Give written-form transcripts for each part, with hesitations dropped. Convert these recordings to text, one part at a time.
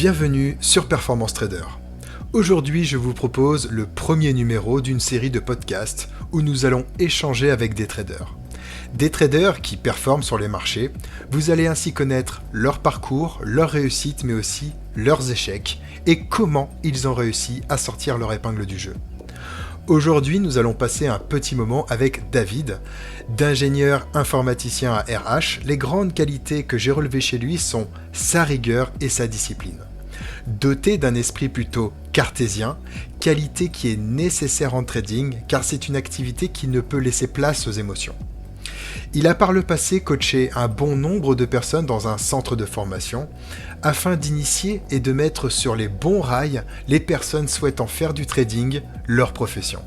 Bienvenue sur Performance Trader. Aujourd'hui, je vous propose le premier numéro d'une série de podcasts où nous allons échanger avec des traders. Des traders qui performent sur les marchés. Vous allez ainsi connaître leur parcours, leurs réussites, mais aussi leurs échecs et comment ils ont réussi à sortir leur épingle du jeu. Aujourd'hui, nous allons passer un petit moment avec David, d'ingénieur informaticien à RH. Les grandes qualités que j'ai relevées chez lui sont sa rigueur et sa discipline. Doté d'un esprit plutôt cartésien, qualité qui est nécessaire en trading car c'est une activité qui ne peut laisser place aux émotions. Il a par le passé coaché un bon nombre de personnes dans un centre de formation afin d'initier et de mettre sur les bons rails les personnes souhaitant faire du trading leur profession.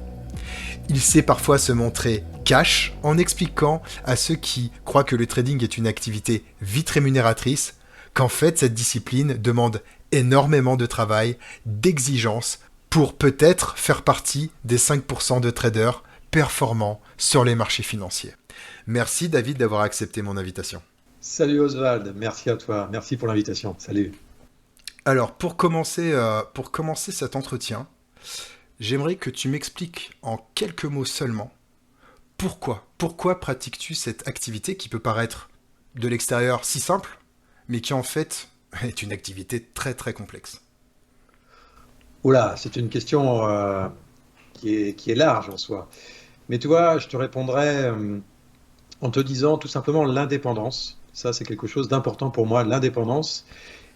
Il sait parfois se montrer cash en expliquant à ceux qui croient que le trading est une activité vite rémunératrice qu'en fait cette discipline demande énormément de travail, d'exigence pour peut-être faire partie des 5% de traders performants sur les marchés financiers. Merci David d'avoir accepté mon invitation. Salut Oswald, merci à toi, merci pour l'invitation, salut. Alors pour commencer cet entretien, j'aimerais que tu m'expliques en quelques mots seulement pourquoi pratiques-tu cette activité qui peut paraître de l'extérieur si simple, mais qui en fait est une activité très très complexe. Oula, c'est une question qui est large en soi. Mais tu vois, je te répondrai en te disant tout simplement l'indépendance. Ça, c'est quelque chose d'important pour moi, l'indépendance.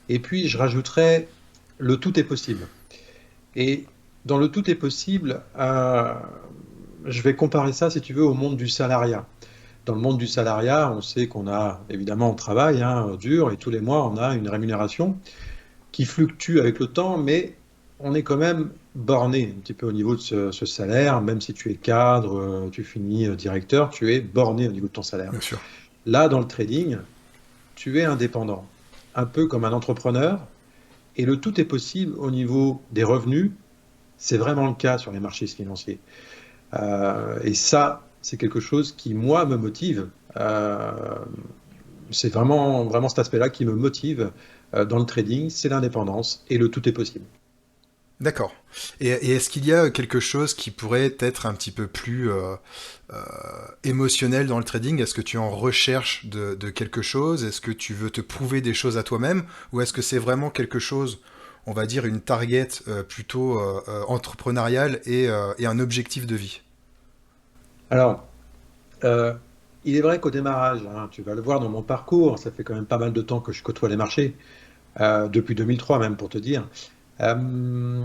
Et puis, je rajouterai le tout est possible. Et dans le tout est possible, je vais comparer ça, si tu veux, au monde du salariat. Dans le monde du salariat, on sait qu'on a, évidemment, on travaille dur et tous les mois, on a une rémunération qui fluctue avec le temps, mais on est quand même borné un petit peu au niveau de ce salaire, même si tu es cadre, tu finis directeur, tu es borné au niveau de ton salaire. Bien sûr. Là, dans le trading, tu es indépendant, un peu comme un entrepreneur, et le tout est possible au niveau des revenus. C'est vraiment le cas sur les marchés financiers. Et ça, c'est quelque chose qui, moi, me motive. C'est vraiment cet aspect-là qui me motive dans le trading, c'est l'indépendance et le tout est possible. D'accord. Et est-ce qu'il y a quelque chose qui pourrait être un petit peu plus émotionnel dans le trading? Est-ce que tu es en recherche de quelque chose? Est-ce que tu veux te prouver des choses à toi-même? Ou est-ce que c'est vraiment quelque chose, on va dire, une target plutôt entrepreneuriale et un objectif de vie? Alors, euh, il est vrai qu'au démarrage, tu vas le voir dans mon parcours, ça fait quand même pas mal de temps que je côtoie les marchés, depuis 2003 même pour te dire. Euh,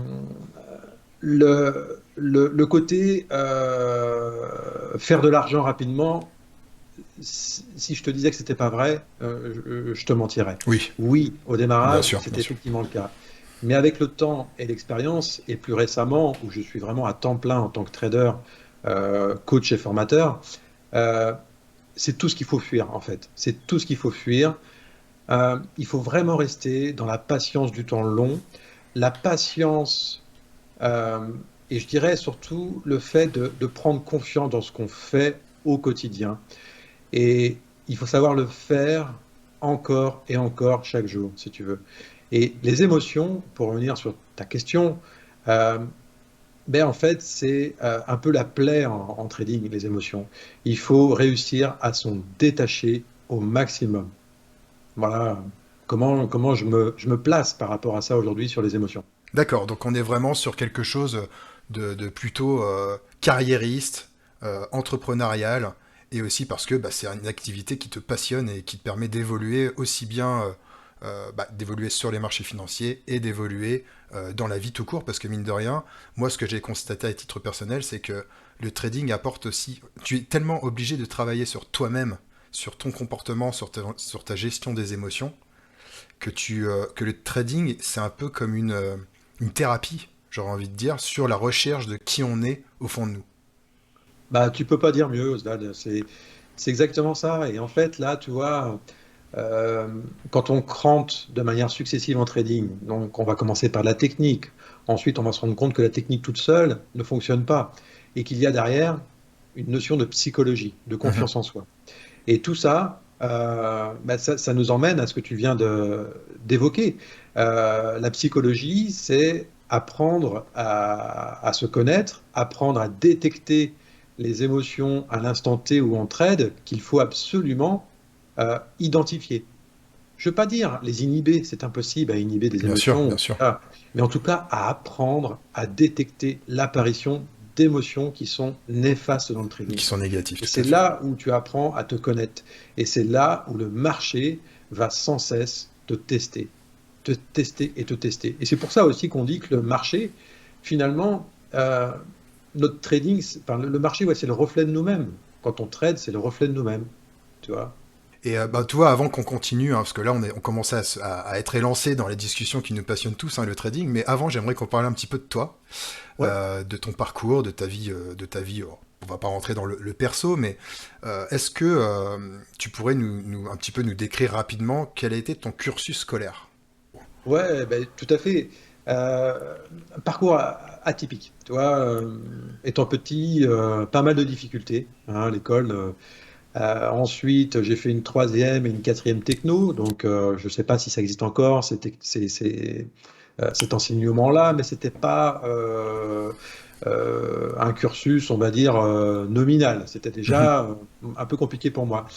le côté faire de l'argent rapidement, si je te disais que c'était pas vrai, je te mentirais. Oui, Oui, au bien démarrage, sûr, bien c'était sûr. effectivement le cas. Mais avec le temps et l'expérience, et plus récemment, où je suis vraiment à temps plein en tant que trader, coach et formateur, euh, c'est tout ce qu'il faut fuir en fait. C'est tout ce qu'il faut fuir. Il faut vraiment rester dans la patience du temps long, la patience euh, et je dirais surtout le fait de prendre confiance dans ce qu'on fait au quotidien. Et il faut savoir le faire encore et encore chaque jour, si tu veux. Et les émotions, pour revenir sur ta question, euh, ben en fait, c'est un peu la plaie en trading, les émotions. Il faut réussir à s'en détacher au maximum. Voilà comment je me place par rapport à ça aujourd'hui sur les émotions. D'accord, donc on est vraiment sur quelque chose de plutôt carriériste, entrepreneurial, et aussi parce que c'est une activité qui te passionne et qui te permet d'évoluer aussi bien d'évoluer sur les marchés financiers et d'évoluer dans la vie tout court, parce que mine de rien, moi ce que j'ai constaté à titre personnel, c'est que le trading apporte aussi, tu es tellement obligé de travailler sur toi-même, sur ton comportement, sur ta gestion des émotions, que le trading, c'est un peu comme une thérapie, j'aurais envie de dire, sur la recherche de qui on est au fond de nous. Bah, tu peux pas dire mieux, Oswald. C'est exactement ça. Et en fait, là, tu vois, euh, quand on crante de manière successive en trading, donc on va commencer par la technique. Ensuite, on va se rendre compte que la technique toute seule ne fonctionne pas et qu'il y a derrière une notion de psychologie, de Mhm. confiance en soi. Et tout ça, Ça nous emmène à ce que tu viens d'évoquer. La psychologie, c'est apprendre à se connaître, apprendre à détecter les émotions à l'instant T où on trade qu'il faut absolument identifier. Je ne veux pas dire les inhiber, c'est impossible à inhiber des émotions, Bien sûr, mais en tout cas à apprendre à détecter l'apparition d'émotions qui sont néfastes dans le trading. qui sont négatifs, Et tout c'est à fait. là où tu apprends à te connaître. Et c'est là où le marché va sans cesse te tester et te tester. Et c'est pour ça aussi qu'on dit que le marché, finalement, notre trading, enfin, le marché, ouais, c'est le reflet de nous-mêmes. Quand on trade, c'est le reflet de nous-mêmes. Tu vois? Et tu vois, avant qu'on continue, hein, parce que là, on commençait à être élancé dans les discussions qui nous passionnent tous, hein, le trading, mais avant, j'aimerais qu'on parle un petit peu de toi, Ouais. de ton parcours, de ta vie. On va pas rentrer dans le perso, mais est-ce que tu pourrais un petit peu nous décrire rapidement quel a été ton cursus scolaire? Ouais, ben, tout à fait. Un parcours atypique. Tu vois, étant petit, pas mal de difficultés, hein, à l'école. Ensuite, j'ai fait une troisième et une quatrième techno. Donc, je ne sais pas si ça existe encore, cet enseignement-là, mais c'était pas un cursus, on va dire, nominal. C'était Mhm. déjà un peu compliqué pour moi.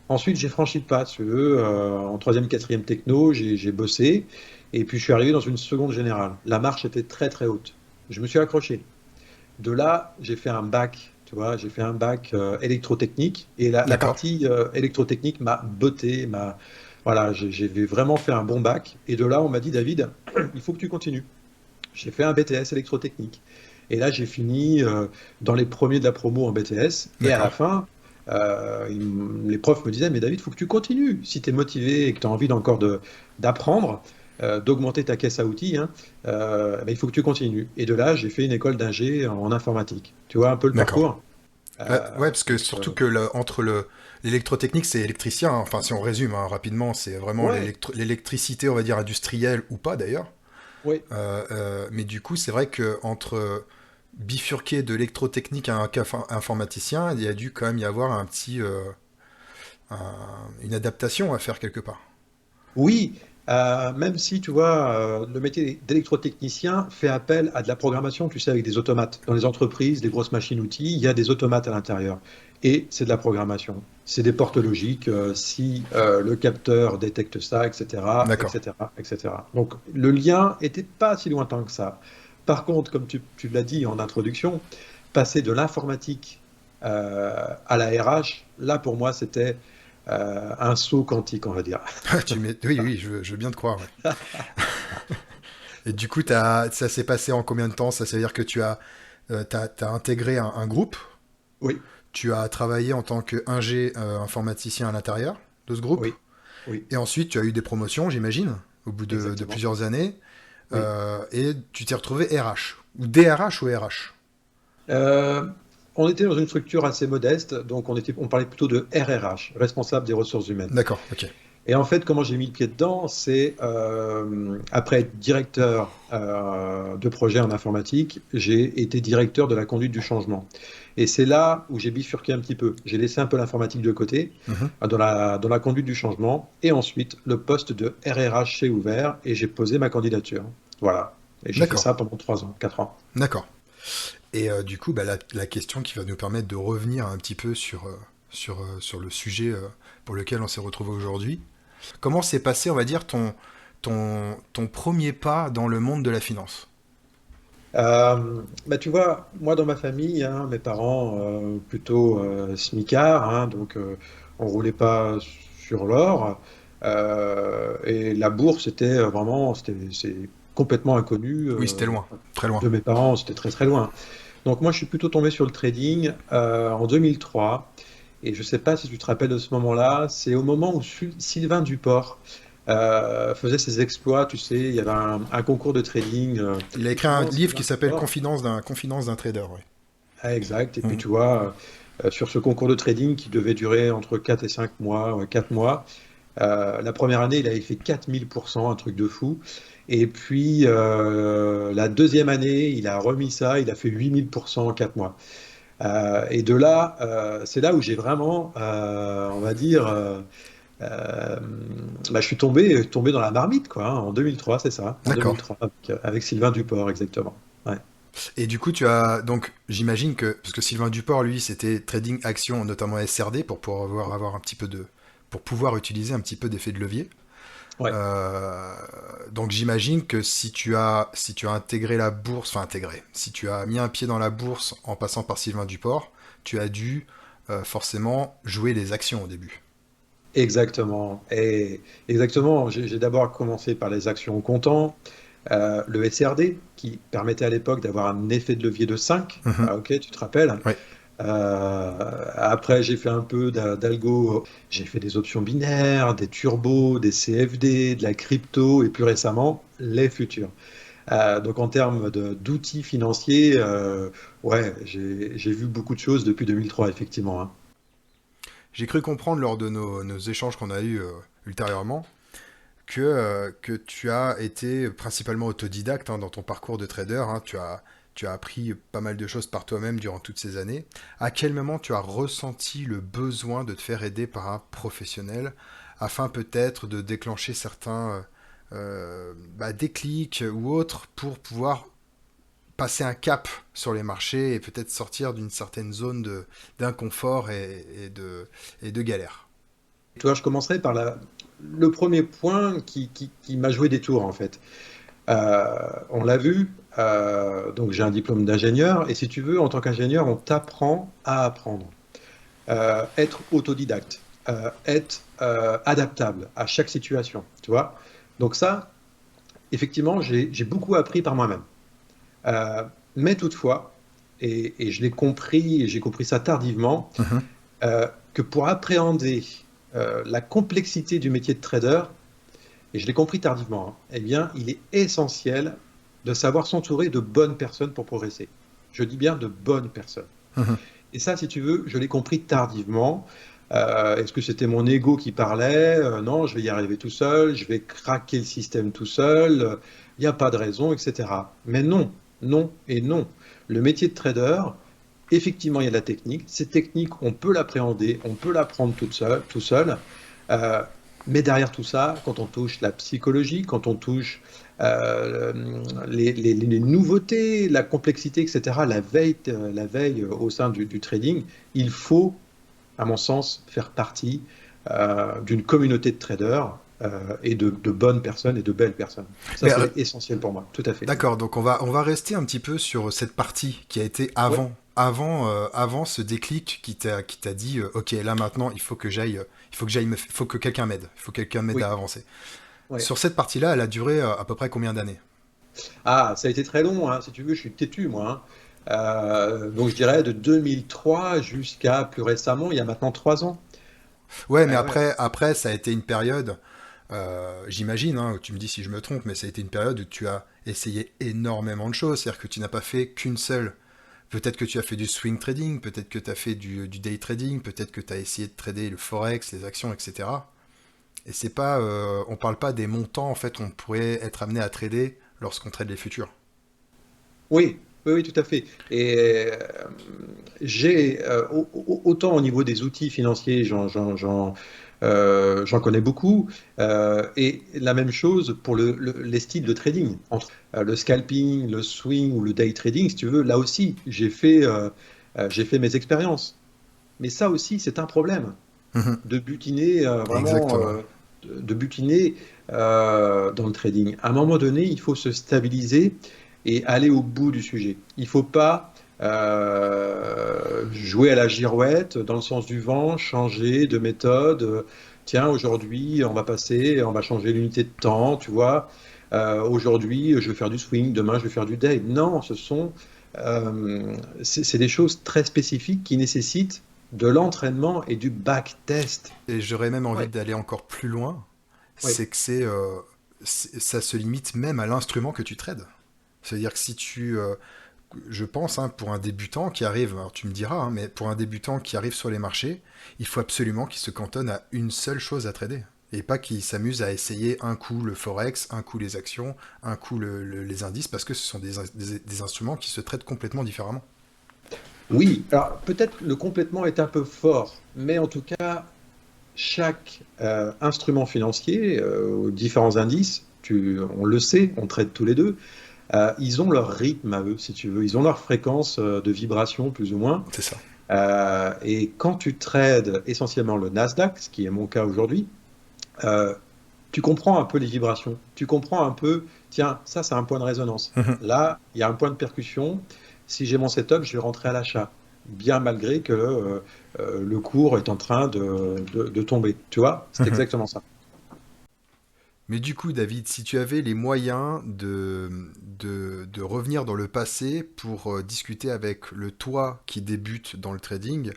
Ensuite, j'ai franchi le pas, si tu veux, en troisième, quatrième techno, j'ai bossé, et puis je suis arrivé dans une seconde générale. La marche était très très haute. Je me suis accroché. De là, j'ai fait un bac, tu vois, j'ai fait un bac électrotechnique, et la D'accord. partie électrotechnique m'a botté, voilà, j'ai vraiment fait un bon bac, et de là, on m'a dit, David, il faut que tu continues. J'ai fait un BTS électrotechnique. Et là, j'ai fini dans les premiers de la promo en BTS. Et à la D'accord. fin, les profs me disaient, mais David, il faut que tu continues. Si tu es motivé et que tu as envie encore d'apprendre, d'augmenter ta caisse à outils, hein, il faut que tu continues. Et de là, j'ai fait une école d'ingé en informatique. Tu vois un peu le D'accord. parcours? Ouais, parce que Donc, surtout que entre l'électrotechnique, c'est électricien, hein. Enfin, si on résume hein, rapidement, c'est vraiment ouais, l'électricité, on va dire industrielle ou pas d'ailleurs. ouais. Mais du coup, c'est vrai que entre bifurquer de l'électrotechnique à un cas informaticien, il y a dû quand même y avoir une adaptation à faire quelque part. Oui, même si tu vois, le métier d'électrotechnicien fait appel à de la programmation, tu sais, avec des automates. Dans les entreprises, des grosses machines-outils, il y a des automates à l'intérieur. Et c'est de la programmation. C'est des portes logiques, si le capteur détecte ça, etc., D'accord. etc., etc. Donc le lien était pas si lointain que ça. Par contre, comme tu l'as dit en introduction, passer de l'informatique à la RH, là pour moi, c'était un saut quantique, on va dire. Oui, oui, je veux bien te croire. Ouais. Et du coup, ça s'est passé en combien de temps? Ça veut dire que t'as intégré un groupe, Oui, tu as travaillé en tant qu'ingé informaticien à l'intérieur de ce groupe, oui, oui, et ensuite tu as eu des promotions, j'imagine, au bout de exactement. plusieurs années, Oui. et tu t'es retrouvé RH. Ou DRH ou RH? Euh, on était dans une structure assez modeste, donc on parlait plutôt de RRH, responsable des ressources humaines. D'accord, ok. Et en fait, comment j'ai mis le pied dedans, c'est après être directeur de projet en informatique, j'ai été directeur de la conduite du changement. Et c'est là où j'ai bifurqué un petit peu. J'ai laissé un peu l'informatique de côté Mhm. dans la conduite du changement. Et ensuite, le poste de RRH s'est ouvert et j'ai posé ma candidature. Voilà. Et j'ai fait D'accord, ça pendant 3 ans, 4 ans. d'accord. Et du coup, bah, la question qui va nous permettre de revenir un petit peu sur le sujet pour lequel on s'est retrouvé aujourd'hui. Comment s'est passé, on va dire, ton premier pas dans le monde de la finance? Tu vois, moi dans ma famille, hein, mes parents plutôt smicards, hein, donc on roulait pas sur l'or. Et la bourse, c'était vraiment, c'est complètement inconnu Oui, c'était loin, très loin. de mes parents, c'était très très loin. Donc moi, je suis plutôt tombé sur le trading en 2003. Et je ne sais pas si tu te rappelles de ce moment-là, c'est au moment où Sylvain Duport faisait ses exploits, tu sais, il y avait un concours de trading. Il a Et écrit un souvent, livre qui Sylvain s'appelle Duport, Confidence d'un trader. Ouais. ah, exact. Et puis Mhm. tu vois, sur ce concours de trading qui devait durer entre 4 et 5 mois, 4 mois, la première année, il avait fait 4000%, un truc de fou. Et puis la deuxième année, il a remis ça, il a fait 8000% en 4 mois. Et de là, c'est là où j'ai vraiment, on va dire, euh, bah, je suis tombé dans la marmite, quoi, hein, en 2003, c'est ça, en D'accord. 2003, avec Sylvain Duport, exactement. Ouais. Et du coup, tu as donc, j'imagine que parce que Sylvain Duport, lui, c'était trading action, notamment SRD, pour pouvoir avoir un petit peu de, pour pouvoir utiliser un petit peu d'effet de levier. Ouais. Euh, donc j'imagine que si tu as intégré la bourse, enfin intégré, si tu as mis un pied dans la bourse en passant par Sylvain Duport, tu as dû forcément jouer les actions au début. Exactement. Et exactement, j'ai d'abord commencé par les actions au comptant, le SRD, qui permettait à l'époque d'avoir un effet de levier de 5. Mhm. Ah, ok, tu te rappelles? Oui. Après, j'ai fait un peu d'algo, j'ai fait des options binaires, des turbos, des CFD, de la crypto et plus récemment, les futurs. Donc en termes d'outils financiers, ouais, j'ai vu beaucoup de choses depuis 2003, effectivement, hein. J'ai cru comprendre lors de nos échanges qu'on a eus ultérieurement que tu as été principalement autodidacte hein, dans ton parcours de trader. Hein. Tu as appris pas mal de choses par toi-même durant toutes ces années. À quel moment tu as ressenti le besoin de te faire aider par un professionnel afin peut-être de déclencher certains déclics ou autres pour pouvoir passer un cap sur les marchés et peut-être sortir d'une certaine zone d'inconfort et de galère. Tu vois, je commencerai par le premier point qui m'a joué des tours, en fait. On l'a vu, donc j'ai un diplôme d'ingénieur, et si tu veux, en tant qu'ingénieur, on t'apprend à apprendre. Être autodidacte, être adaptable à chaque situation, tu vois. Donc ça, effectivement, j'ai beaucoup appris par moi-même. Euh, mais toutefois, et je l'ai compris, et j'ai compris ça tardivement, Mhm. que pour appréhender la complexité du métier de trader, et je l'ai compris tardivement, hein, eh bien, il est essentiel de savoir s'entourer de bonnes personnes pour progresser. Je dis bien de bonnes personnes. Mhm. Et ça, si tu veux, je l'ai compris tardivement. Est-ce que c'était mon ego qui parlait? Non, je vais y arriver tout seul, je vais craquer le système tout seul, il n'y a pas de raison, etc. Mais non, non et non. Le métier de trader, effectivement, il y a de la technique. Cette technique, on peut l'appréhender, on peut l'apprendre tout seul. Euh, mais derrière tout ça, quand on touche la psychologie, quand on touche les nouveautés, la complexité, etc., la veille au sein du trading, il faut, à mon sens, faire partie d'une communauté de traders et de bonnes personnes et de belles personnes. Ça, Mais c'est essentiel pour moi, tout à fait. d'accord, donc on va rester un petit peu sur cette partie qui a été Oui, avant ce déclic qui t'a dit ok là maintenant il faut que quelqu'un m'aide, il faut que quelqu'un m'aide oui, à avancer. oui. Sur cette partie-là, elle a duré à peu près combien d'années? Ah, ça a été très long, hein, si tu veux, je suis têtu, moi, hein. Donc je dirais de 2003 jusqu'à plus récemment, il y a maintenant 3 ans. Ouais, mais Ouais, ouais. après ça a été une période, j'imagine, hein, tu me dis si je me trompe, mais ça a été une période où tu as essayé énormément de choses, c'est-à-dire que tu n'as pas fait qu'une seule. Peut-être que tu as fait du swing trading, peut-être que tu as fait du day trading, peut-être que tu as essayé de trader le forex, les actions, etc. Et c'est pas, on parle pas des montants en fait qu'on pourrait être amené à trader lorsqu'on trade les futurs. Oui, oui, oui, tout à fait. Et j'ai autant au niveau des outils financiers, j'en connais beaucoup, et la même chose pour les styles de trading, entre le scalping, le swing ou le day trading, si tu veux. Là aussi, j'ai fait mes expériences. Mais ça aussi, c'est un problème Mhm. de butiner vraiment, Exactement. de butiner dans le trading. À un moment donné, il faut se stabiliser et aller au bout du sujet. Il ne faut pas jouer à la girouette dans le sens du vent, changer de méthode. Tiens, aujourd'hui, on va changer l'unité de temps, tu vois. Aujourd'hui, je vais faire du swing, demain, je vais faire du day. Non, c'est des choses très spécifiques qui nécessitent de l'entraînement et du backtest. Et j'aurais même envie Ouais, d'aller encore plus loin, ouais, c'est que ça se limite même à l'instrument que tu trades. C'est-à-dire que si je pense, hein, pour un débutant qui arrive, alors tu me diras, hein, mais pour un débutant qui arrive sur les marchés, il faut absolument qu'il se cantonne à une seule chose à trader. Et pas qu'il s'amuse à essayer un coup le forex, un coup les actions, un coup les indices, parce que ce sont des instruments qui se traitent complètement différemment. Oui, alors peut-être le complètement est un peu fort, mais en tout cas, chaque instrument financier, aux différents indices, on le sait, on trade tous les deux, ils ont leur rythme à eux, si tu veux. Ils ont leur fréquence de vibration, plus ou moins. C'est ça. Et quand tu trades essentiellement le Nasdaq, ce qui est mon cas aujourd'hui, euh, tu comprends un peu les vibrations. Tu comprends un peu, tiens, ça, c'est un point de résonance. Là, il y a un point de percussion. Si j'ai mon setup, je vais rentrer à l'achat. Bien malgré que le cours est en train de tomber. Tu vois, c'est exactement ça. Mais du coup, David, si tu avais les moyens de revenir dans le passé pour discuter avec le toi qui débute dans le trading,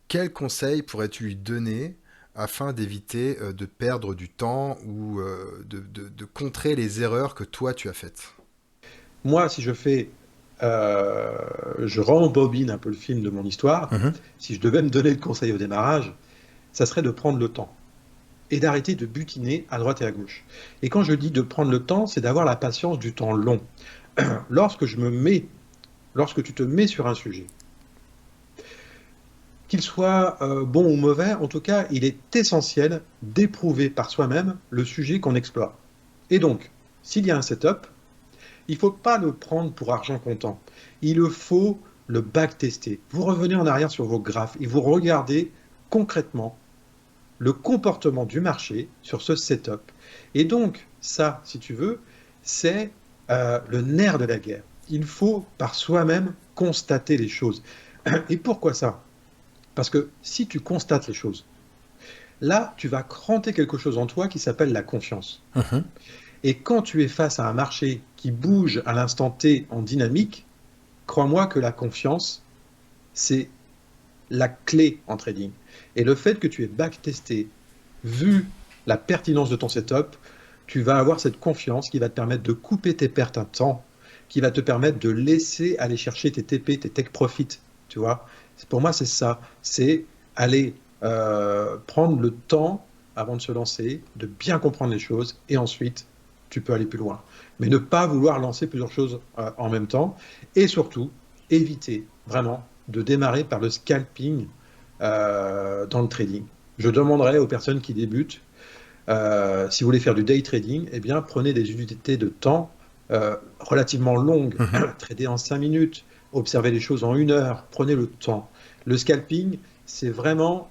quels conseils pourrais-tu lui donner afin d'éviter de perdre du temps ou de contrer les erreurs que toi tu as faites? Moi, si je fais, je rembobine un peu le film de mon histoire, Mhm. si je devais me donner le conseil au démarrage, ça serait de prendre le temps et d'arrêter de butiner à droite et à gauche. Et quand je dis de prendre le temps, c'est d'avoir la patience du temps long. Lorsque je me mets, lorsque tu te mets sur un sujet, qu'il soit bon ou mauvais, en tout cas, il est essentiel d'éprouver par soi-même le sujet qu'on explore. Et donc, s'il y a un setup, il ne faut pas le prendre pour argent comptant. Il faut le backtester. Vous revenez en arrière sur vos graphes et vous regardez concrètement le comportement du marché sur ce setup. Et donc, ça, si tu veux, c'est le nerf de la guerre. Il faut par soi-même constater les choses. Et pourquoi ça? Parce que si tu constates les choses, là, tu vas cranter quelque chose en toi qui s'appelle la confiance. Mhm. Et quand tu es face à un marché qui bouge à l'instant T en dynamique, crois-moi que la confiance, c'est la clé en trading. Et le fait que tu aies backtesté, vu la pertinence de ton setup, tu vas avoir cette confiance qui va te permettre de couper tes pertes un temps, qui va te permettre de laisser aller chercher tes TP, tes take profit. Tu vois, pour moi, c'est ça. C'est aller prendre le temps avant de se lancer, de bien comprendre les choses, et ensuite, tu peux aller plus loin. Mais ne pas vouloir lancer plusieurs choses en même temps, et surtout, éviter vraiment de démarrer par le scalping dans le trading. Je demanderais aux personnes qui débutent, si vous voulez faire du day trading, eh bien, prenez des unités de temps relativement longues. Mhm. Trader en 5 minutes, observez les choses en 1 heure, prenez le temps. Le scalping, c'est vraiment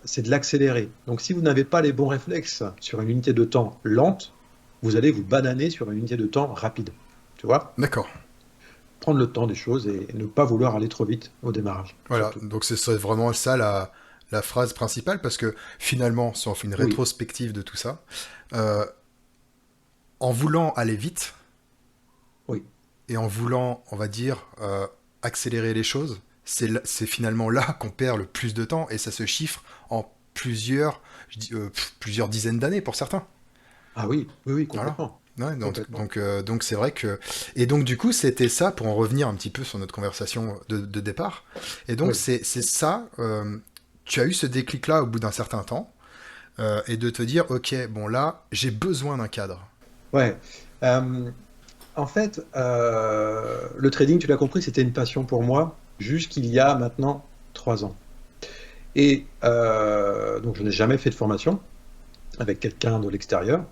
c'est de l'accélérer. Donc, si vous n'avez pas les bons réflexes sur une unité de temps lente, vous allez vous bananer sur une unité de temps rapide. Tu vois? D'accord. Prendre le temps des choses et ne pas vouloir aller trop vite au démarrage, Voilà, surtout. donc ce serait vraiment ça la phrase principale, parce que finalement, si on fait une Oui, rétrospective de tout ça, euh, en voulant aller vite oui, et en voulant, on va dire, accélérer les choses, c'est finalement là qu'on perd le plus de temps et ça se chiffre en plusieurs dizaines d'années pour certains. ah oui, oui, oui, Voilà. complètement. Ouais, Complètement. donc c'est vrai que... Et donc du coup, c'était ça, pour en revenir un petit peu sur notre conversation de départ. Et donc Oui, c'est ça, tu as eu ce déclic-là au bout d'un certain temps, et de te dire, ok, bon là, j'ai besoin d'un cadre. ouais. Euh, En fait, le trading, tu l'as compris, c'était une passion pour moi jusqu'il y a maintenant 3 ans. Et donc, je n'ai jamais fait de formation avec quelqu'un de l'extérieur.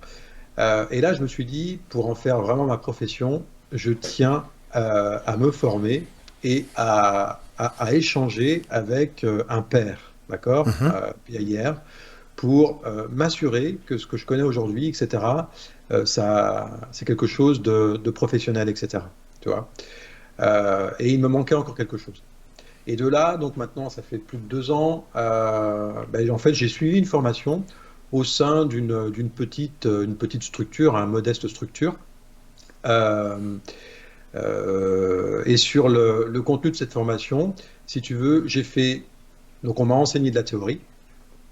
Et là, je me suis dit, pour en faire vraiment ma profession, je tiens à me former et à échanger avec un père, d'accord, Mhm. hier, pour m'assurer que ce que je connais aujourd'hui, etc., ça, c'est quelque chose de professionnel, etc. Tu vois? Et il me manquait encore quelque chose. Et de là, donc maintenant, ça fait plus de 2 ans, ben, en fait, j'ai suivi une formation au sein une petite structure, une modeste structure. Euh, et sur le contenu de cette formation, si tu veux, j'ai fait, donc on m'a enseigné de la théorie.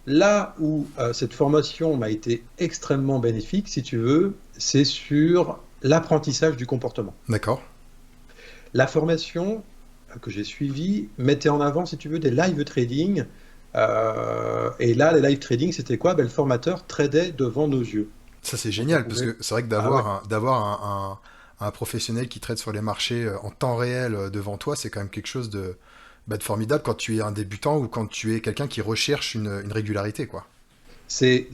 Là où cette formation m'a été extrêmement bénéfique, si tu veux, c'est sur l'apprentissage du comportement. D'accord. La formation que j'ai suivie mettait en avant, si tu veux, des live trading. Et là, les live trading, c'était quoi? Ben, le formateur tradait devant nos yeux. Ça c'est Donc on génial, parce pouvait... que c'est vrai que Ah ouais, d'avoir un un professionnel qui trade sur les marchés en temps réel devant toi, c'est quand même quelque chose de formidable quand tu es un débutant ou quand tu es quelqu'un qui recherche une régularité, quoi. C'est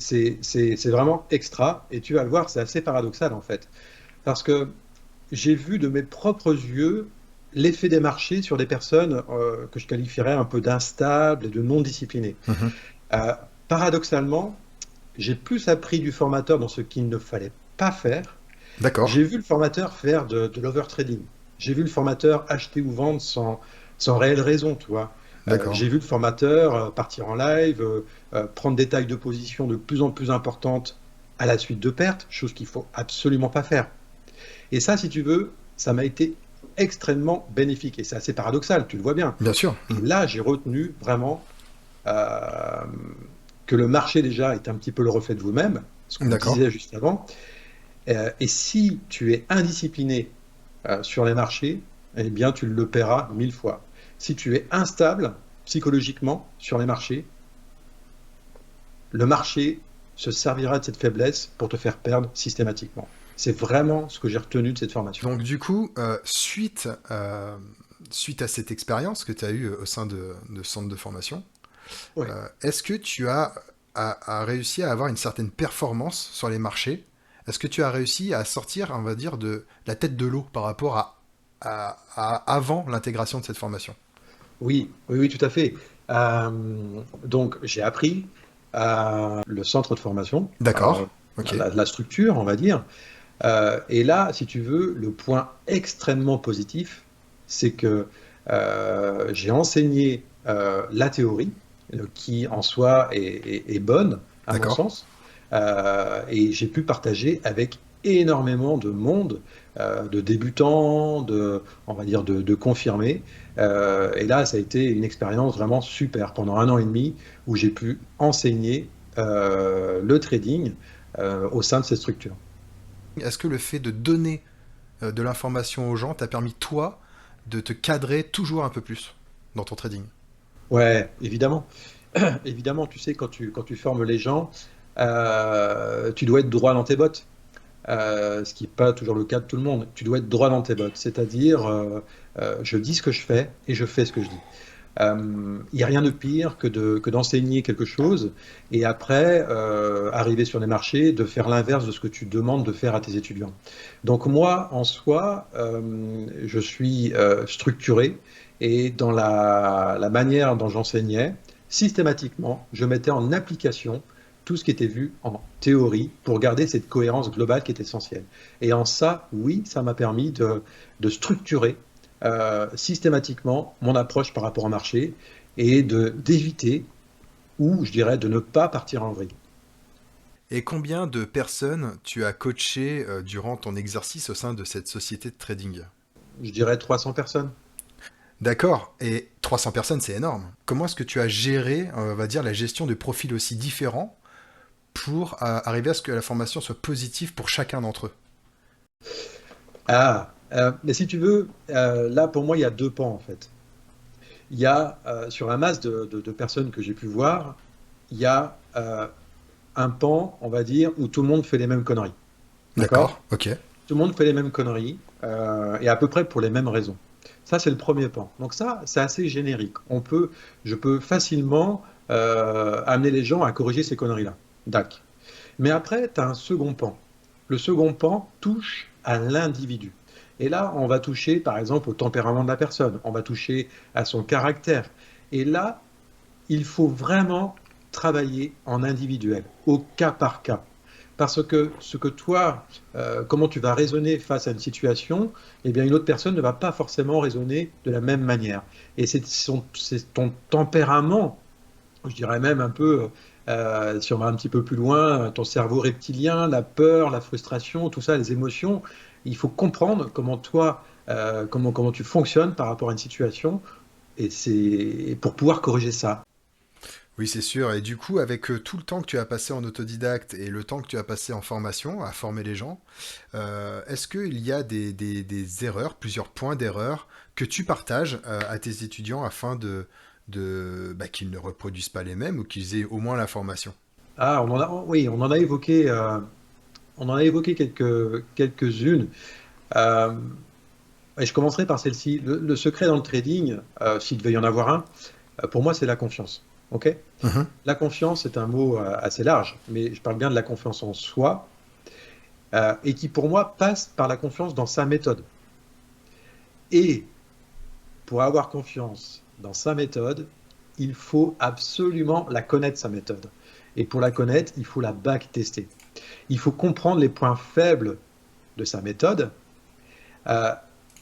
vraiment extra, et tu vas le voir, c'est assez paradoxal en fait. Parce que j'ai vu de mes propres yeux l'effet des marchés sur des personnes que je qualifierais un peu d'instables et de non disciplinées. Mhm. Euh, Paradoxalement, j'ai plus appris du formateur dans ce qu'il ne fallait pas faire. D'accord, J'ai vu le formateur faire de l'overtrading. J'ai vu le formateur acheter ou vendre sans réelle raison, tu vois. d'accord. J'ai vu le formateur partir en live, prendre des tailles de position de plus en plus importantes à la suite de pertes, chose qu'il faut absolument pas faire. Et ça, si tu veux, ça m'a été extrêmement bénéfique. Et c'est assez paradoxal, tu le vois bien. Bien sûr. Et là, j'ai retenu vraiment euh, que le marché déjà est un petit peu le reflet de vous-même, ce qu'on D'accord. disait juste avant. Et si tu es indiscipliné sur les marchés, eh bien, tu le paieras 1000 fois. Si tu es instable psychologiquement sur les marchés, le marché se servira de cette faiblesse pour te faire perdre systématiquement. C'est vraiment ce que j'ai retenu de cette formation. Donc du coup, suite à cette expérience que tu as eue au sein de centre de formation, Ouais. est-ce que tu as réussi à avoir une certaine performance sur les marchés? Est-ce que tu as réussi à sortir, on va dire, de la tête de l'eau par rapport à avant l'intégration de cette formation? Oui, oui, oui, tout à fait. Euh, donc, j'ai appris le centre de formation, D'accord, ok, la structure, on va dire. Et là, si tu veux, le point extrêmement positif, c'est que j'ai enseigné la théorie, qui en soi est bonne, à mon d'accord. sens, et j'ai pu partager avec énormément de monde, de débutants, on va dire de confirmés. Et là, ça a été une expérience vraiment super pendant 1 an et demi où j'ai pu enseigner le trading au sein de ces structures. Est-ce que le fait de donner de l'information aux gens t'a permis, toi, de te cadrer toujours un peu plus dans ton trading? Ouais, évidemment. Évidemment, tu sais, quand tu formes les gens, tu dois être droit dans tes bottes. Ce qui n'est pas toujours le cas de tout le monde. Tu dois être droit dans tes bottes, c'est-à-dire je dis ce que je fais et je fais ce que je dis. Il n'y a rien de pire que d'enseigner quelque chose et après arriver sur les marchés, de faire l'inverse de ce que tu demandes de faire à tes étudiants. Donc moi, en soi, je suis structuré et dans la manière dont j'enseignais, systématiquement, je mettais en application tout ce qui était vu en théorie pour garder cette cohérence globale qui est essentielle. Et en ça, oui, ça m'a permis de structurer systématiquement mon approche par rapport au marché et d'éviter, ou je dirais de ne pas partir en vrille. Et combien de personnes tu as coaché durant ton exercice au sein de cette société de trading? Je dirais 300 personnes. D'accord, et 300 personnes, c'est énorme. Comment est-ce que tu as géré, on va dire, la gestion de profils aussi différents pour arriver à ce que la formation soit positive pour chacun d'entre eux? Mais si tu veux, là pour moi il y a deux pans en fait. Il y a sur la masse de personnes que j'ai pu voir, il y a un pan, on va dire, où tout le monde fait les mêmes conneries. D'accord? D'accord, ok. Tout le monde fait les mêmes conneries et à peu près pour les mêmes raisons. Ça, c'est le premier pan. Donc ça, c'est assez générique. Je peux facilement amener les gens à corriger ces conneries-là. Dac. Mais après, tu as un second pan. Le second pan touche à l'individu. Et là, on va toucher, par exemple, au tempérament de la personne. On va toucher à son caractère. Et là, il faut vraiment travailler en individuel, au cas par cas. Parce que ce que toi, comment tu vas raisonner face à une situation, eh bien une autre personne ne va pas forcément raisonner de la même manière. Et c'est ton tempérament, je dirais même un peu, si on va un petit peu plus loin, ton cerveau reptilien, la peur, la frustration, tout ça, les émotions, il faut comprendre comment toi, comment tu fonctionnes par rapport à une situation, et c'est pour pouvoir corriger ça. Oui, c'est sûr. Et du coup, avec tout le temps que tu as passé en autodidacte et le temps que tu as passé en formation, à former les gens, est-ce qu'il y a des erreurs, plusieurs points d'erreur que tu partages à tes étudiants afin qu'ils ne reproduisent pas les mêmes ou qu'ils aient au moins l'information? Ah, oui, on en a évoqué quelques-unes. Euh, et je commencerai par celle-ci. Le secret dans le trading, s'il devait y en avoir un, pour moi, c'est la confiance. OK? Mhm. La confiance, c'est un mot assez large, mais je parle bien de la confiance en soi, et qui pour moi passe par la confiance dans sa méthode. Et pour avoir confiance dans sa méthode, il faut absolument la connaître, sa méthode. Et pour la connaître, il faut la backtester. Il faut comprendre les points faibles de sa méthode, euh,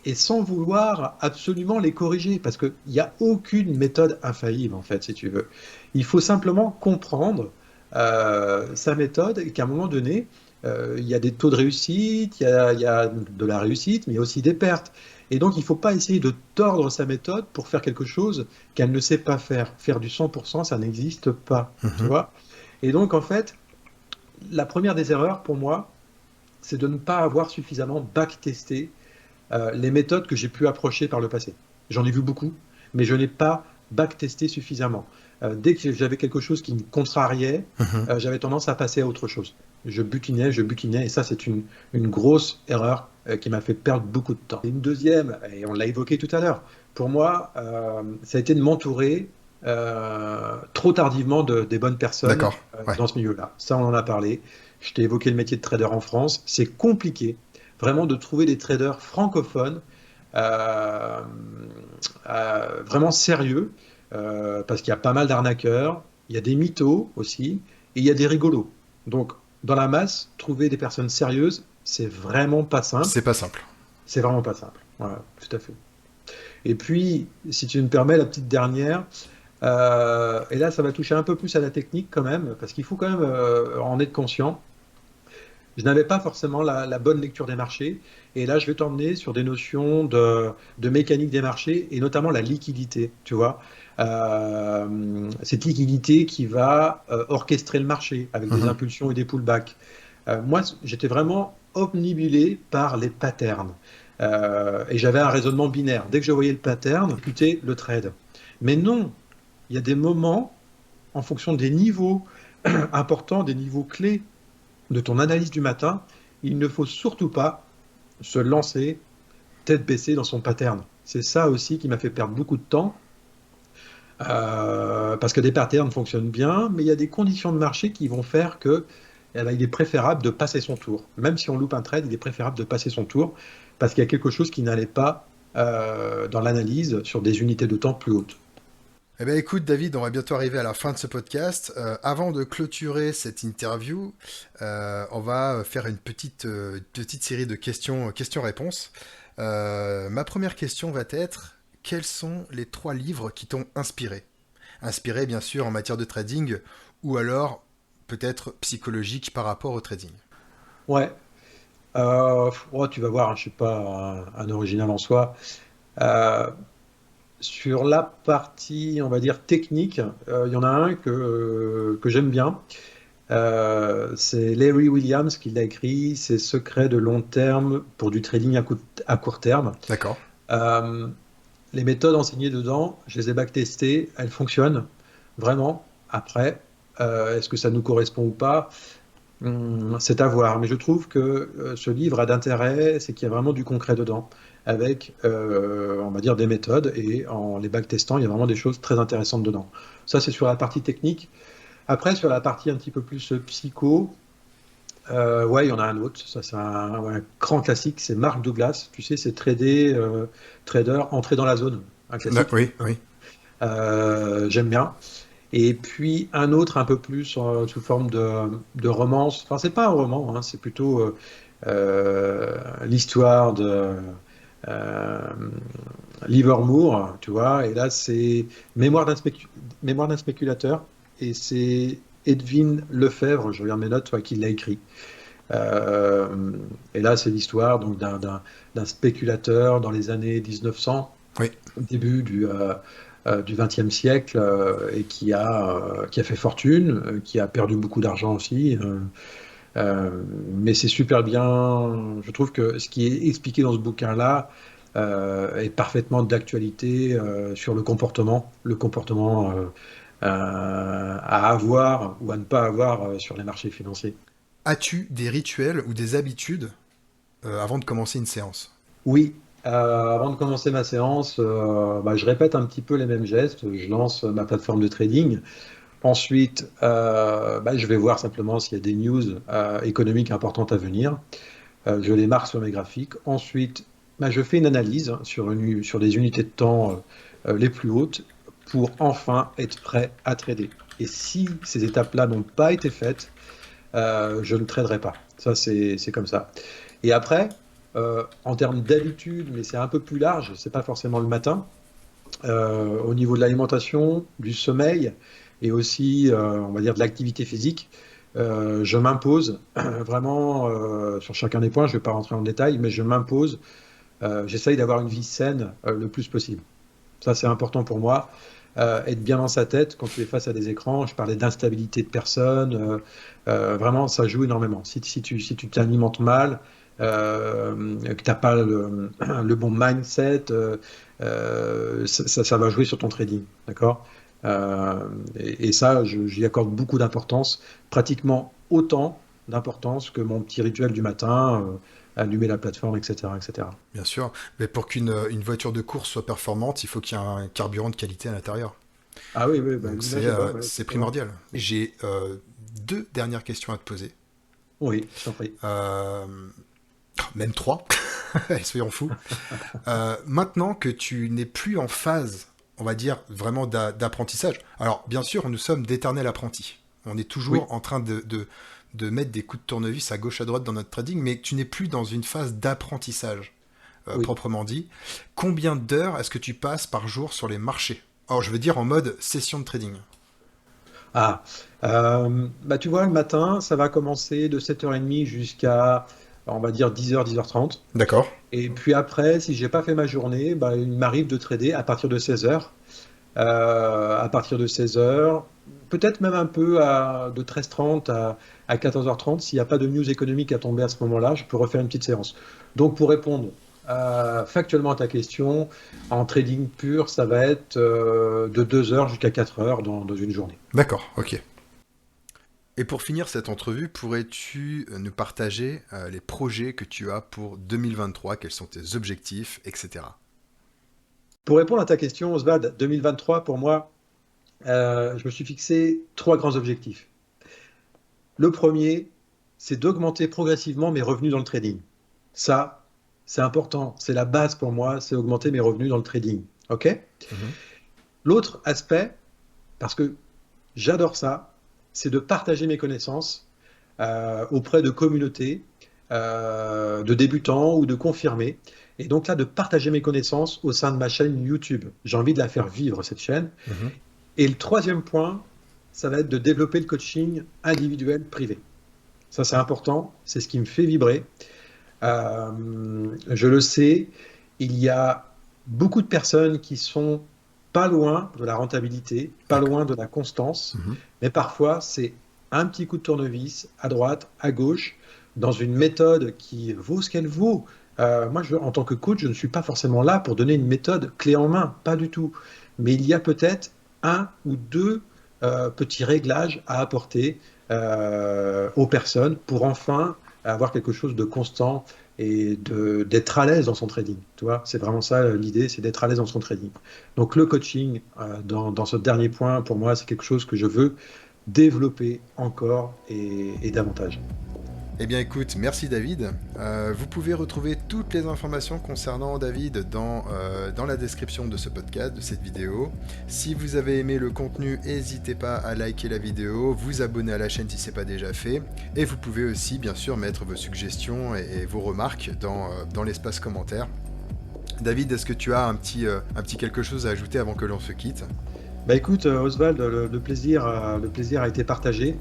et sans vouloir absolument les corriger, parce qu'il n'y a aucune méthode infaillible, en fait, si tu veux. Il faut simplement comprendre sa méthode et qu'à un moment donné, il y a des taux de réussite, il y a de la réussite, mais il y a aussi des pertes. Et donc, il ne faut pas essayer de tordre sa méthode pour faire quelque chose qu'elle ne sait pas faire. Faire du 100%, ça n'existe pas, tu Mhm. vois. Et donc, en fait, la première des erreurs, pour moi, c'est de ne pas avoir suffisamment backtesté les méthodes que j'ai pu approcher par le passé. J'en ai vu beaucoup, mais je n'ai pas backtesté suffisamment. Dès que j'avais quelque chose qui me contrariait, Mhm. j'avais tendance à passer à autre chose. Je butinais, et ça, c'est une grosse erreur qui m'a fait perdre beaucoup de temps. Et une deuxième, et on l'a évoqué tout à l'heure, pour moi, ça a été de m'entourer trop tardivement des bonnes personnes D'accord. Ouais. dans ce milieu-là. Ça, on en a parlé. Je t'ai évoqué le métier de trader en France. C'est compliqué vraiment de trouver des traders francophones euh, vraiment sérieux, parce qu'il y a pas mal d'arnaqueurs, il y a des mythos aussi, et il y a des rigolos. Donc, dans la masse, trouver des personnes sérieuses, c'est vraiment pas simple. C'est pas simple. C'est vraiment pas simple. Voilà, tout à fait. Et puis, si tu me permets, la petite dernière, et là, ça va toucher un peu plus à la technique quand même, parce qu'il faut quand même en être conscient. Je n'avais pas forcément la bonne lecture des marchés. Et là, je vais t'emmener sur des notions de mécanique des marchés et notamment la liquidité, tu vois. Cette liquidité qui va orchestrer le marché avec des Mhm. impulsions et des pullbacks. Moi, j'étais vraiment omnibulé par les patterns. Et j'avais un raisonnement binaire. Dès que je voyais le pattern, j'exécutais le trade. Mais non, il y a des moments, en fonction des niveaux importants, des niveaux clés de ton analyse du matin, il ne faut surtout pas se lancer tête baissée dans son pattern. C'est ça aussi qui m'a fait perdre beaucoup de temps, parce que des patterns fonctionnent bien, mais il y a des conditions de marché qui vont faire que eh ben, il est préférable de passer son tour. Même si on loupe un trade, il est préférable de passer son tour, parce qu'il y a quelque chose qui n'allait pas dans l'analyse sur des unités de temps plus hautes. Eh bien écoute David, on va bientôt arriver à la fin de ce podcast. Avant de clôturer cette interview, on va faire une petite série de questions-réponses. Ma première question va être, quels sont les 3 livres qui t'ont inspiré? Inspiré bien sûr en matière de trading ou alors peut-être psychologique par rapport au trading. Ouais, oh, tu vas voir, hein, je ne suis pas un original en soi. Euh, Sur la partie, on va dire, technique, il y en a un que j'aime bien. C'est Larry Williams qui l'a écrit, c'est Secrets de long terme pour du trading à court terme. D'accord. Euh, les méthodes enseignées dedans, je les ai backtestées, elles fonctionnent vraiment. Après, est-ce que ça nous correspond ou pas? C'est à voir, mais je trouve que ce livre a d'intérêt, c'est qu'il y a vraiment du concret dedans, avec, on va dire, des méthodes, et en les backtestant, il y a vraiment des choses très intéressantes dedans. Ça, c'est sur la partie technique. Après, sur la partie un petit peu plus psycho, ouais, il y en a un autre, ça c'est un grand classique, c'est Mark Douglas, tu sais, c'est trader, entrer dans la zone, un classique. Oui, oui. J'aime bien. Et puis un autre un peu plus sous forme de romance. Enfin, c'est pas un roman, hein, c'est plutôt l'histoire de euh, Livermore, tu vois. Et là, c'est Mémoire d'un spéculateur. Et c'est Edwin Lefebvre, je regarde mes notes, toi, qui l'a écrit. Euh, et là, c'est l'histoire donc d'un spéculateur dans les années 1900, Oui. au début du XXe siècle, et qui a fait fortune, qui a perdu beaucoup d'argent aussi. Mais c'est super bien. Je trouve que ce qui est expliqué dans ce bouquin-là est parfaitement d'actualité sur le comportement à avoir ou à ne pas avoir sur les marchés financiers. As-tu des rituels ou des habitudes avant de commencer une séance. Oui, avant de commencer ma séance, je répète un petit peu les mêmes gestes. Je lance ma plateforme de trading. Ensuite, je vais voir simplement s'il y a des news économiques importantes à venir. Je les marque sur mes graphiques. Ensuite, je fais une analyse sur des unités de temps les plus hautes pour enfin être prêt à trader. Et si ces étapes-là n'ont pas été faites, je ne traderai pas. Ça, c'est comme ça. Et après, en termes d'habitude, mais c'est un peu plus large, c'est pas forcément le matin, au niveau de l'alimentation, du sommeil et aussi, on va dire, de l'activité physique, je m'impose vraiment sur chacun des points, je ne vais pas rentrer en détail, mais je m'impose, j'essaye d'avoir une vie saine le plus possible. Ça, c'est important pour moi. Être bien dans sa tête quand tu es face à des écrans. Je parlais d'instabilité de personnes. Vraiment, ça joue énormément. Si tu t'alimentes mal, que tu n'as pas le bon mindset, ça va jouer sur ton trading. D'accord? Et ça, j'y accorde beaucoup d'importance, pratiquement autant d'importance que mon petit rituel du matin, allumer la plateforme, etc., etc. Bien sûr, mais pour qu'une une voiture de course soit performante, il faut qu'il y ait un carburant de qualité à l'intérieur. Ah oui, oui, Donc l'imagine, ouais, c'est exactement. primordial. J'ai deux dernières questions à te poser. Oui, je t'en prie. Euh, Même trois, soyons fous. Maintenant que tu n'es plus en phase, on va dire, vraiment d'apprentissage. Alors, bien sûr, nous sommes d'éternels apprentis. On est Oui, toujours en train de mettre des coups de tournevis à gauche à droite dans notre trading, mais tu n'es plus dans une phase d'apprentissage, oui. proprement dit. Combien d'heures est-ce que tu passes par jour sur les marchés? Alors, je veux dire en mode session de trading. Ah, tu vois, le matin, ça va commencer de 7h30 jusqu'à, on va dire, 10h, 10h30. D'accord. Et puis après, si j'ai pas fait ma journée, il m'arrive de trader à partir de 16h. À partir de 16h, peut-être même un peu de 13h30 à 14h30. S'il n'y a pas de news économique à tomber à ce moment-là, je peux refaire une petite séance. Donc, pour répondre factuellement à ta question, en trading pur, ça va être de 2h jusqu'à 4h dans une journée. D'accord, ok. Et pour finir cette entrevue, pourrais-tu nous partager les projets que tu as pour 2023, quels sont tes objectifs, etc. Pour répondre à ta question, Oswald, 2023, pour moi, je me suis fixé trois grands objectifs. Le premier, c'est d'augmenter progressivement mes revenus dans le trading. Ça, c'est important. C'est la base pour moi, c'est augmenter mes revenus dans le trading. OK? Mhm. L'autre aspect, parce que j'adore ça, c'est de partager mes connaissances auprès de communautés, de débutants ou de confirmés. Et donc là, de partager mes connaissances au sein de ma chaîne YouTube. J'ai envie de la faire vivre, cette chaîne. Mhm. Et le troisième point, ça va être de développer le coaching individuel privé. Ça, c'est important. C'est ce qui me fait vibrer. Je le sais, il y a beaucoup de personnes qui sont pas loin de la rentabilité, pas D'accord. loin de la constance, Mhm. mais parfois c'est un petit coup de tournevis à droite, à gauche, dans une méthode qui vaut ce qu'elle vaut. Moi, en tant que coach, je ne suis pas forcément là pour donner une méthode clé en main, pas du tout. Mais il y a peut-être un ou deux petits réglages à apporter aux personnes pour enfin avoir quelque chose de constant et d'être à l'aise dans son trading. Tu vois, c'est vraiment ça l'idée, c'est d'être à l'aise dans son trading. Donc le coaching, dans ce dernier point, pour moi, c'est quelque chose que je veux développer encore et davantage. Eh bien écoute, merci David. Vous pouvez retrouver toutes les informations concernant David dans la description de ce podcast, de cette vidéo. Si vous avez aimé le contenu, n'hésitez pas à liker la vidéo, vous abonner à la chaîne si ce n'est pas déjà fait. Et vous pouvez aussi bien sûr mettre vos suggestions et vos remarques dans l'espace commentaire. David, est-ce que tu as un petit quelque chose à ajouter avant que l'on se quitte? Bah écoute, Oswald, le plaisir a été partagé.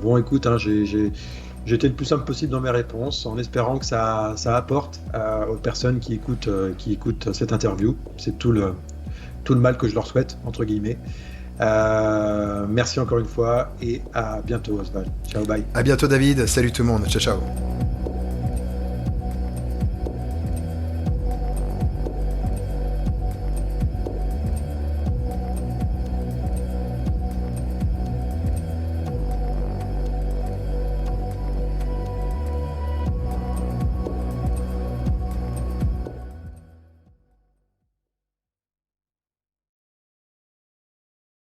Bon, écoute, hein, j'ai été le plus simple possible dans mes réponses, en espérant que ça apporte aux personnes qui écoutent cette interview. C'est tout le mal que je leur souhaite, entre guillemets. Merci encore une fois et à bientôt, Oswald. Ciao, bye. À bientôt David, salut tout le monde, ciao ciao.